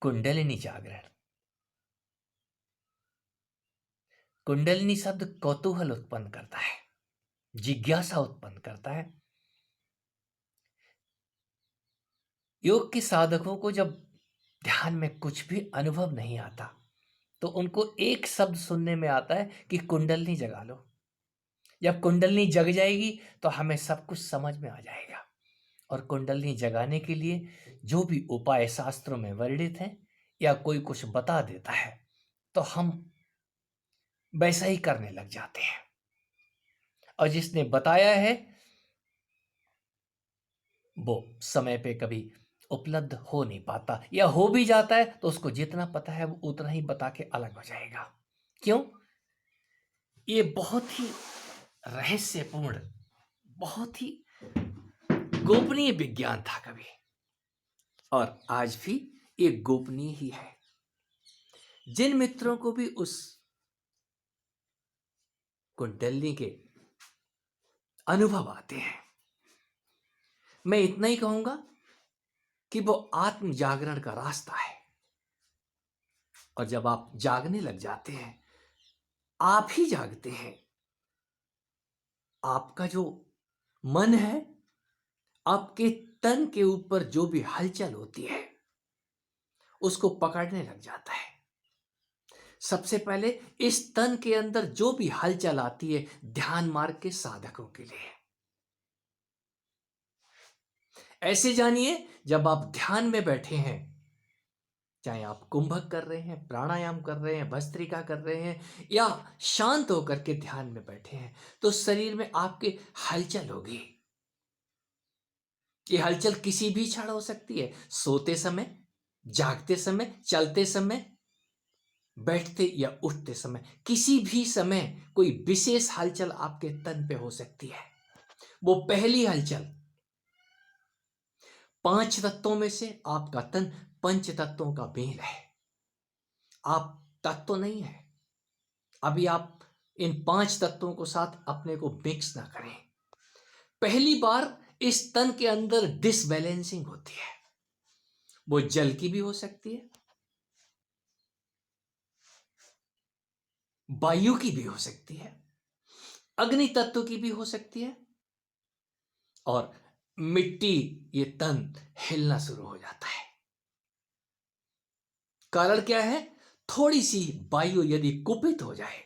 कुंडलिनी जागरण। कुंडलिनी शब्द कौतूहल उत्पन्न करता है, जिज्ञासा उत्पन्न करता है। योग के साधकों को जब ध्यान में कुछ भी अनुभव नहीं आता तो उनको एक शब्द सुनने में आता है कि कुंडलिनी जगा लो। जब कुंडलिनी जग जाएगी तो हमें सब कुछ समझ में आ जाएगा। और कुंडलिनी जगाने के लिए जो भी उपाय शास्त्रों में वर्णित हैं या कोई कुछ बता देता है तो हम वैसा ही करने लग जाते हैं। और जिसने बताया है वो समय पे कभी उपलब्ध हो नहीं पाता, या हो भी जाता है तो उसको जितना पता है वो उतना ही बता के अलग हो जाएगा। क्यों? ये बहुत ही रहस्यपूर्ण, बहुत ही गोपनीय विज्ञान था कभी, और आज भी ये गोपनीय ही है। जिन मित्रों को भी उस कुंडलिनी के अनुभव आते हैं, मैं इतना ही कहूंगा कि वो आत्म जागरण का रास्ता है। और जब आप जागने लग जाते हैं, आप ही जागते हैं। आपका जो मन है, आपके तन के ऊपर जो भी हलचल होती है उसको पकड़ने लग जाता है। सबसे पहले इस तन के अंदर जो भी हलचल आती है ध्यान मार्ग के साधकों के लिए, ऐसे जानिए जब आप ध्यान में बैठे हैं, चाहे आप कुंभक कर रहे हैं, प्राणायाम कर रहे हैं, भस्त्रिका कर रहे हैं, या शांत होकर के ध्यान में बैठे हैं, तो शरीर में आपके हलचल होगी। ये हलचल किसी भी क्षण हो सकती है, सोते समय, जागते समय, चलते समय, बैठते या उठते समय, किसी भी समय कोई विशेष हलचल आपके तन पे हो सकती है। वो पहली हलचल, 5 तत्वों में से आपका तन 5 तत्वों का मेल है। आप तत्व नहीं है। अभी आप इन 5 तत्वों को साथ अपने को मिक्स ना करें। पहली बार इस तन के अंदर डिसबैलेंसिंग होती है। वो जल की भी हो सकती है, वायु की भी हो सकती है, अग्नि तत्व की भी हो सकती है, और मिट्टी, ये तन हिलना शुरू हो जाता है। कारण क्या है? थोड़ी सी वायु यदि कुपित हो जाए,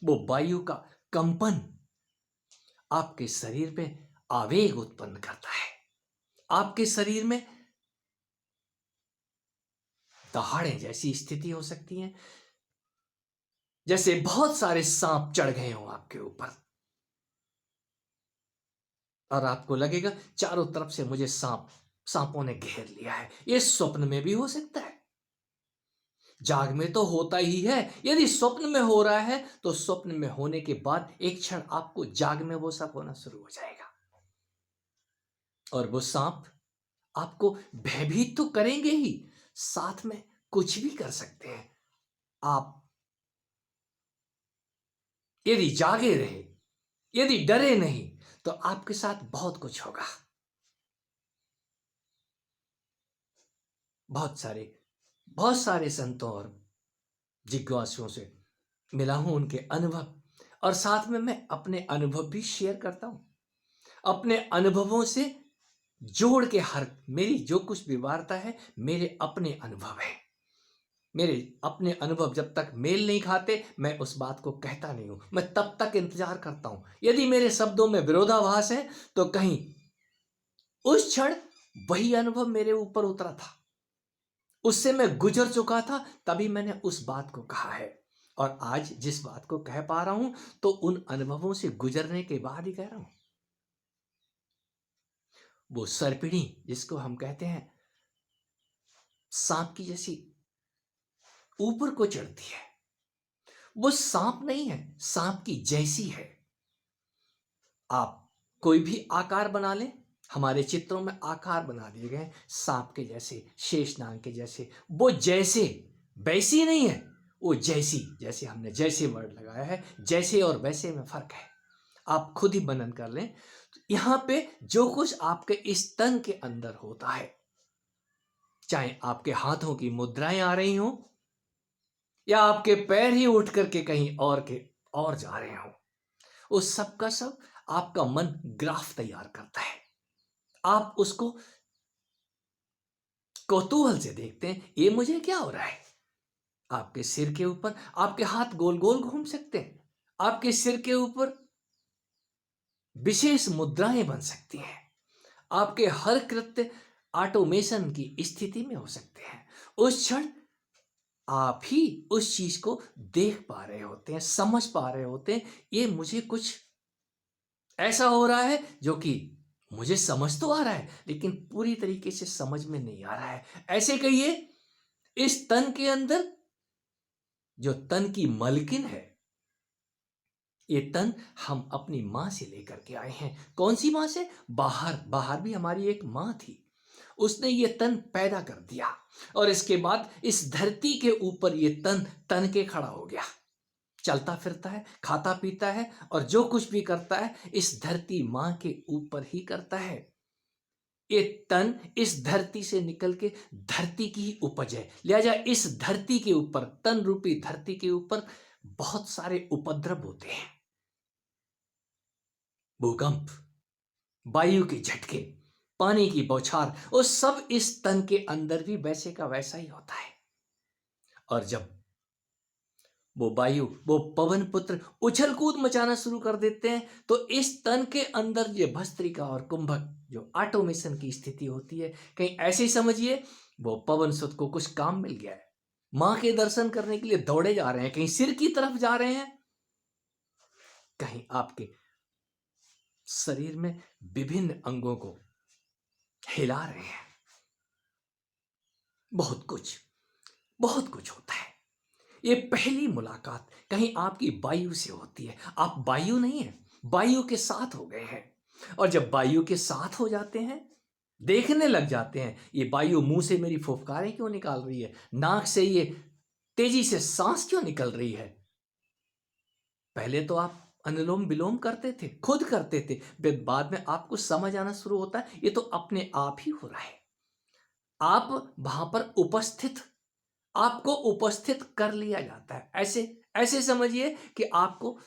वो वायु का कंपन आपके शरीर में आवेग उत्पन्न करता है। आपके शरीर में दहाड़े जैसी स्थिति हो सकती है, जैसे बहुत सारे सांप चढ़ गए हों आपके ऊपर, और आपको लगेगा चारों तरफ से मुझे सांपों ने घेर लिया है। ये स्वप्न में भी हो सकता है, जाग में तो होता ही है। यदि स्वप्न में हो रहा है तो स्वप्न में होने के बाद एक क्षण आपको जाग में वो सब होना शुरू हो जाएगा, और वो सांप आपको भयभीत तो करेंगे ही, साथ में कुछ भी कर सकते हैं। आप यदि जागे रहे, यदि डरे नहीं, तो आपके साथ बहुत कुछ होगा। बहुत सारे संतों और जिज्ञासुओं से मिला हूं, उनके अनुभव, और साथ में मैं अपने अनुभव भी शेयर करता हूं। अपने अनुभवों से जोड़ के हर मेरी जो कुछ भी वार्ता है मेरे अपने अनुभव है। मेरे अपने अनुभव जब तक मेल नहीं खाते मैं उस बात को कहता नहीं हूं। मैं तब तक इंतजार करता हूं। यदि मेरे शब्दों में विरोधाभास है तो कहीं उस क्षण वही अनुभव मेरे ऊपर उतरा था, उससे मैं गुजर चुका था, तभी मैंने उस बात को कहा है। और आज जिस बात को कह पा रहा हूं तो उन अनुभवों से गुजरने के बाद ही कह रहा हूं। वो सर्पिणी जिसको हम कहते हैं सांप की जैसी ऊपर को चढ़ती है, वो सांप नहीं है, सांप की जैसी है। आप कोई भी आकार बना लें, हमारे चित्रों में आकार बना दिए गए सांप के जैसे, शेषनाग के जैसे। वो जैसे वैसी नहीं है, वो जैसी, जैसे हमने जैसे वर्ड लगाया है, जैसे और वैसे में फर्क है। आप खुद ही मनन कर लें। तो यहां पे जो कुछ आपके इस तन के अंदर होता है, चाहे आपके हाथों की मुद्राएं आ रही हों या आपके पैर ही उठ करके कहीं और जा रहे हों, उस सब का सब आपका मन ग्राफ तैयार करता है। आप उसको कौतूहल से देखते हैं, ये मुझे क्या हो रहा है। आपके सिर के ऊपर आपके हाथ गोल गोल घूम सकते हैं, आपके सिर के ऊपर विशेष मुद्राएं बन सकती हैं, आपके हर कृत्य ऑटोमेशन की स्थिति में हो सकते हैं। उस क्षण आप ही उस चीज को देख पा रहे होते हैं, समझ पा रहे होते हैं, ये मुझे कुछ ऐसा हो रहा है जो कि मुझे समझ तो आ रहा है लेकिन पूरी तरीके से समझ में नहीं आ रहा है। ऐसे कहिए, इस तन के अंदर जो तन की मलकिन है, ये तन हम अपनी मां से लेकर के आए हैं। कौन सी मां से? बाहर बाहर भी हमारी एक मां थी, उसने ये तन पैदा कर दिया और इसके बाद इस धरती के ऊपर ये तन तन के खड़ा हो गया, चलता फिरता है, खाता पीता है और जो कुछ भी करता है इस धरती मां के ऊपर ही करता है। ये तन इस धरती से निकल के धरती की ही उपज है, लिहाजा इस धरती के ऊपर, तन रूपी धरती के ऊपर बहुत सारे उपद्रव होते हैं। भूकंप, वायु के झटके, पानी की बौछार, वो सब इस तन के अंदर भी वैसे का वैसा ही होता है। और जब वो वायु, वो पवन पुत्र उछल कूद मचाना शुरू कर देते हैं तो इस तन के अंदर ये भस्त्रिका और कुंभक जो ऑटोमेशन की स्थिति होती है, कहीं ऐसे ही समझिए वो पवन सुत को कुछ काम मिल गया है, मां के दर्शन करने के लिए दौड़े जा रहे हैं, कहीं सिर की तरफ जा रहे हैं, कहीं आपके शरीर में विभिन्न अंगों को हिला रहे हैं। बहुत कुछ, बहुत कुछ होता है। ये पहली मुलाकात कहीं आपकी वायु से होती है। आप वायु नहीं है, वायु के साथ हो गए हैं। और जब वायु के साथ हो जाते हैं, देखने लग जाते हैं ये वायु मुंह से मेरी फुफकारें क्यों निकाल रही है, नाक से ये तेजी से सांस क्यों निकल रही है। पहले तो आप अनुलोम विलोम करते थे, खुद करते थे, फिर बाद में आपको समझ आना शुरू होता है ये तो अपने आप ही हो रहा है। आप वहां पर उपस्थित, आपको उपस्थित कर लिया जाता है। ऐसे ऐसे समझिए कि आपको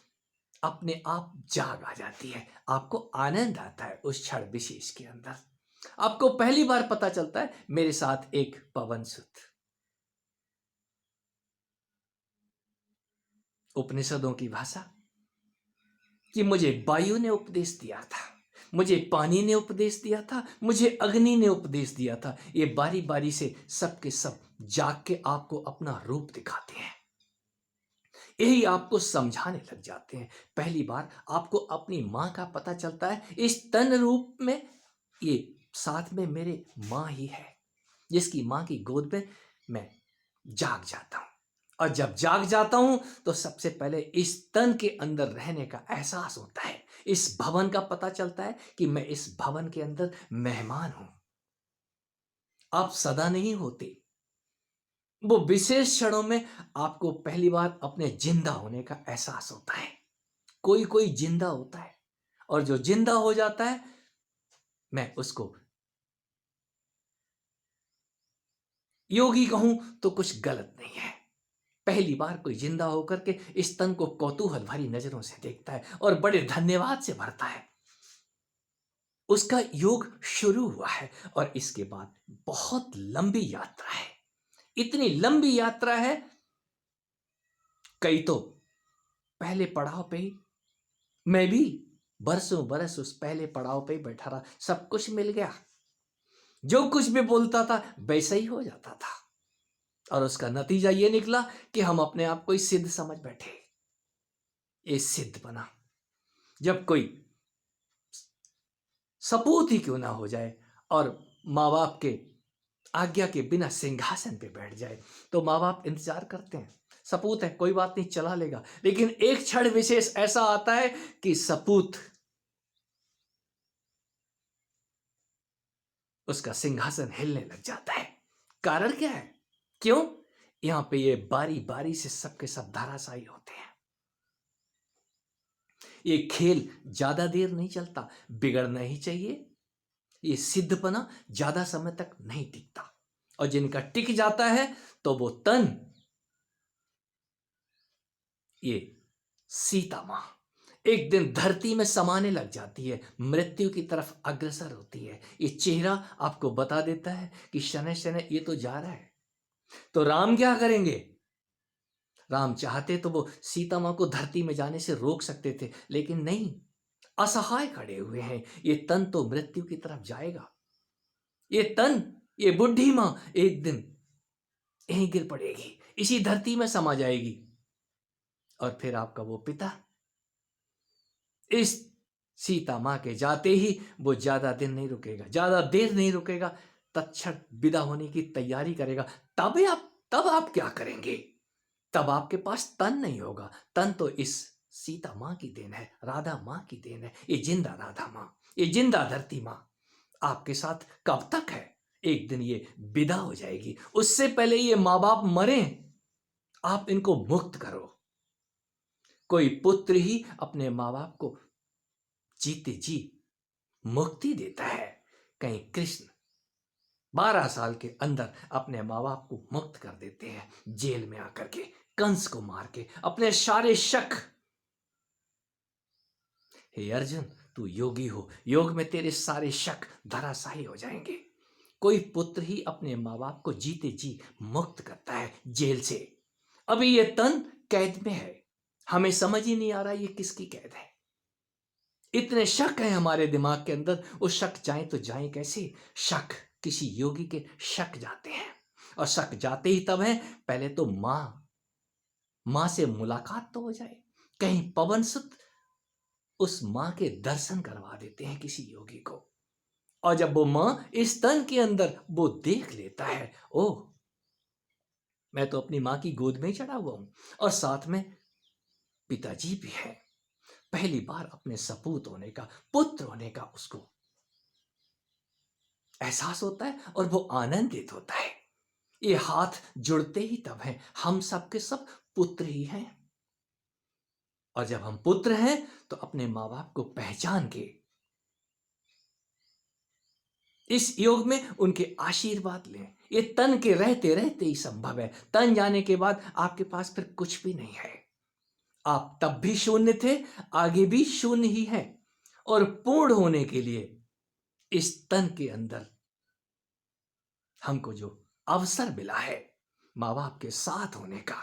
अपने आप जाग आ जाती है, आपको आनंद आता है उस क्षण विशेष के अंदर। आपको पहली बार पता चलता है मेरे साथ एक पवन सुत। उपनिषदों की भाषा कि मुझे वायु ने उपदेश दिया था, मुझे पानी ने उपदेश दिया था, मुझे अग्नि ने उपदेश दिया था। ये बारी बारी से सबके सब जाग के आपको अपना रूप दिखाते हैं, यही आपको समझाने लग जाते हैं। पहली बार आपको अपनी मां का पता चलता है इस तन रूप में, ये साथ में मेरे मां ही है, जिसकी मां की गोद में मैं जाग जाता हूं। और जब जाग जाता हूं तो सबसे पहले इस तन के अंदर रहने का एहसास होता है, इस भवन का पता चलता है कि मैं इस भवन के अंदर मेहमान हूं। आप सदा नहीं होते, वो विशेष क्षणों में आपको पहली बार अपने जिंदा होने का एहसास होता है। कोई कोई जिंदा होता है और जो जिंदा हो जाता है, मैं उसको योगी कहूं तो कुछ गलत नहीं है। पहली बार कोई जिंदा होकर के इस तन को कौतूहल भरी नजरों से देखता है और बड़े धन्यवाद से भरता है। उसका योग शुरू हुआ है और इसके बाद बहुत लंबी यात्रा है। इतनी लंबी यात्रा है, कई तो पहले पड़ाव पे ही, मैं भी बरसों बरस उस पहले पड़ाव पे ही बैठा रहा, सब कुछ मिल गया, जो कुछ भी बोलता था वैसा ही हो जाता था और उसका नतीजा ये निकला कि हम अपने आप को ही सिद्ध समझ बैठे। ये सिद्ध बना। जब कोई सपूत ही क्यों ना हो जाए और माँ बाप के आज्ञा के बिना सिंहासन पे बैठ जाए तो माँ बाप इंतजार करते हैं, सपूत है कोई बात नहीं चला लेगा, लेकिन एक क्षण विशेष ऐसा आता है कि सपूत उसका सिंहासन हिलने लग जाता है। कारण क्या है, क्यों? यहां पे ये बारी बारी से सबके सब धराशायी होते हैं। ये खेल ज्यादा देर नहीं चलता, बिगड़ना ही चाहिए। ये सिद्धपना ज्यादा समय तक नहीं टिकता। और जिनका टिक जाता है तो वो तन, ये सीता मां एक दिन धरती में समाने लग जाती है, मृत्यु की तरफ अग्रसर होती है। ये चेहरा आपको बता देता है कि शनै शनै ये तो जा रहा है। तो राम क्या करेंगे? राम चाहते तो वो सीता मां को धरती में जाने से रोक सकते थे, लेकिन नहीं, असहाय खड़े हुए हैं। ये तन तो मृत्यु की तरफ जाएगा। ये तन, ये बुढ़ी मां एक दिन यहीं गिर पड़ेगी, इसी धरती में समा जाएगी। और फिर आपका वो पिता इस सीता मां के जाते ही वो ज्यादा दिन नहीं रुकेगा, ज्यादा देर नहीं रुकेगा, तत्क्षण विदा होने की तैयारी करेगा। तब आप क्या करेंगे? तब आपके पास तन नहीं होगा। तन तो इस सीता मां की देन है, राधा मां की देन है। ये जिंदा राधा मां, ये जिंदा धरती मां आपके साथ कब तक है? एक दिन ये विदा हो जाएगी। उससे पहले ये माँ बाप मरे, आप इनको मुक्त करो। कोई पुत्र ही अपने माँ बाप को जीते जी मुक्ति देता है। कहीं कृष्ण 12 साल के अंदर अपने माँ बाप को मुक्त कर देते हैं, जेल में आकर के, कंस को मार के, अपने सारे शक। हे अर्जुन, तू योगी हो, योग में तेरे सारे शक धराशायी हो जाएंगे। कोई पुत्र ही अपने माँ बाप को जीते जी मुक्त करता है जेल से। अभी ये तन कैद में है, हमें समझ ही नहीं आ रहा ये किसकी कैद है। इतने शक हैं हमारे दिमाग के अंदर, वो शक जाए तो जाए कैसे? शक किसी योगी के शक जाते हैं, और शक जाते ही तब है, पहले तो मां से मुलाकात तो हो जाए। कहीं पवन सुत उस मां के दर्शन करवा देते हैं किसी योगी को, और जब वो मां इस तन के अंदर वो देख लेता है, ओह, मैं तो अपनी मां की गोद में ही चढ़ा हुआ हूं, और साथ में पिताजी भी है। पहली बार अपने सपूत होने का, पुत्र होने का उसको एहसास होता है, और वो आनंदित होता है। ये हाथ जुड़ते ही तब है, हम सब के सब पुत्र ही हैं। और जब हम पुत्र हैं तो अपने माँ बाप को पहचान के इस योग में उनके आशीर्वाद लें। ये तन के रहते रहते ही संभव है। तन जाने के बाद आपके पास फिर कुछ भी नहीं है। आप तब भी शून्य थे, आगे भी शून्य ही है। और पूर्ण होने के लिए इस तन के अंदर हमको जो अवसर मिला है माँ बाप के साथ होने का,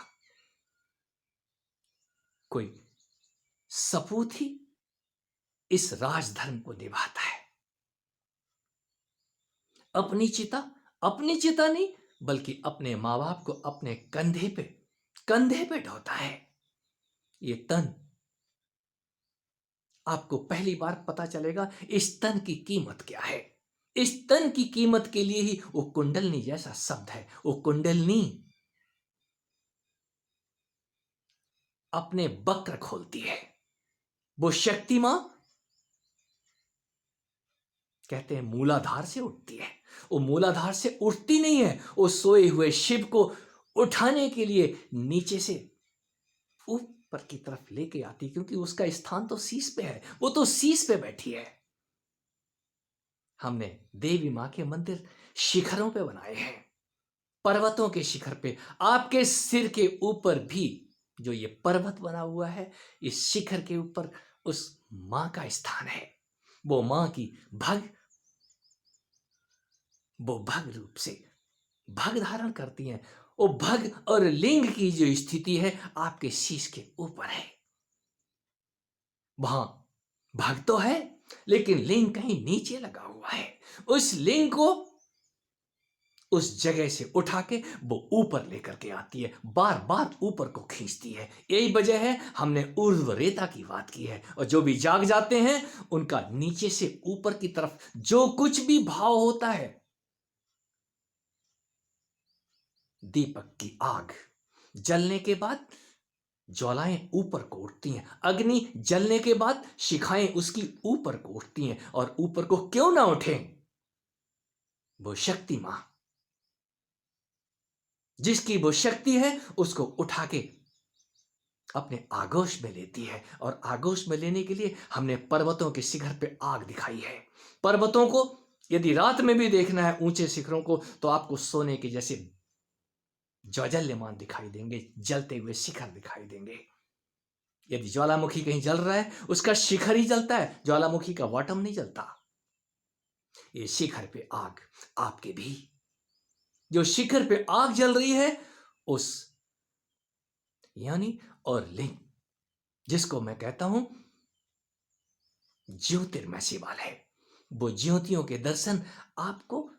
कोई सपूत ही इस राजधर्म को निभाता है। अपनी चिता नहीं, बल्कि अपने माँ बाप को अपने कंधे पे ढोता है। ये तन, आपको पहली बार पता चलेगा इस तन की कीमत क्या है। इस तन की कीमत के लिए ही वो कुंडलनी जैसा शब्द है। वो कुंडलनी अपने वक्र खोलती है। वो शक्ति मां कहते हैं मूलाधार से उठती है। वो मूलाधार से उठती नहीं है, वो सोए हुए शिव को उठाने के लिए नीचे से ऊपर की तरफ लेके आती, क्योंकि उसका स्थान तो शीश पे है। वो तो शीश पे बैठी है। हमने देवी मां के मंदिर शिखरों पे बनाए हैं, पर्वतों के शिखर पे। आपके सिर के ऊपर भी जो ये पर्वत बना हुआ है, इस शिखर के ऊपर उस मां का स्थान है। वो मां की वो भग रूप से भग धारण करती हैं। वो भग और लिंग की जो स्थिति है आपके शीश के ऊपर है। वहां भग तो है, लेकिन लिंग कहीं नीचे लगा हुआ है। उस लिंग को उस जगह से उठा के वो ऊपर लेकर के आती है, बार बार ऊपर को खींचती है। यही वजह है हमने ऊर्ध्व रेता की बात की है। और जो भी जाग जाते हैं उनका नीचे से ऊपर की तरफ जो कुछ भी भाव होता है, दीपक की आग जलने के बाद ज्वालाएं ऊपर को उठती हैं, अग्नि जलने के बाद शिखाएं उसकी ऊपर को उठती हैं। और ऊपर को क्यों ना उठे? वो शक्ति मां, जिसकी वो शक्ति है, उसको उठा के अपने आगोश में लेती है। और आगोश में लेने के लिए हमने पर्वतों के शिखर पे आग दिखाई है। पर्वतों को यदि रात में भी देखना है ऊंचे शिखरों को, तो आपको सोने के जैसे ज्वलंतमान दिखाई देंगे, जलते हुए शिखर दिखाई देंगे। यदि ज्वालामुखी कहीं जल रहा है, उसका शिखर ही जलता है, ज्वालामुखी का बॉटम नहीं जलता। ये शिखर पे आग आपके भी, जो शिखर पे आग जल रही है, उस यानी और लिंग, जिसको मैं कहता हूं ज्योतिर्मय शिवालय, वो ज्योतियों के दर्शन आपको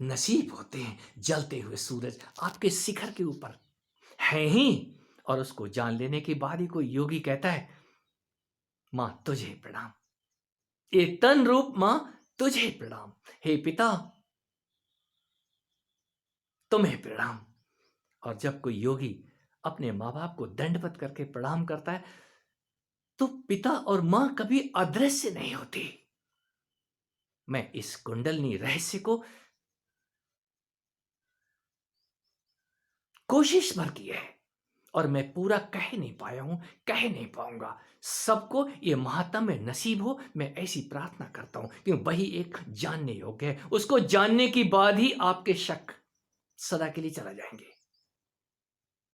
नसीब होते हैं। जलते हुए सूरज आपके शिखर के ऊपर है ही, और उसको जान लेने के बाद ही कोई योगी कहता है, मां तुझे प्रणाम, ये तन रूप मां तुझे प्रणाम, हे पिता तुम्हें प्रणाम। और जब कोई योगी अपने माँ बाप को दंडवत करके प्रणाम करता है, तो पिता और मां कभी अदृश्य नहीं होती। मैं इस कुंडलनी रहस्य को कोशिश भर की है, और मैं पूरा कह नहीं पाया हूं, कह नहीं पाऊंगा। सबको ये महात्म्य नसीब हो, मैं ऐसी प्रार्थना करता हूं, क्योंकि वही एक जानने योग्य है। उसको जानने के बाद ही आपके शक सदा के लिए चला जाएंगे।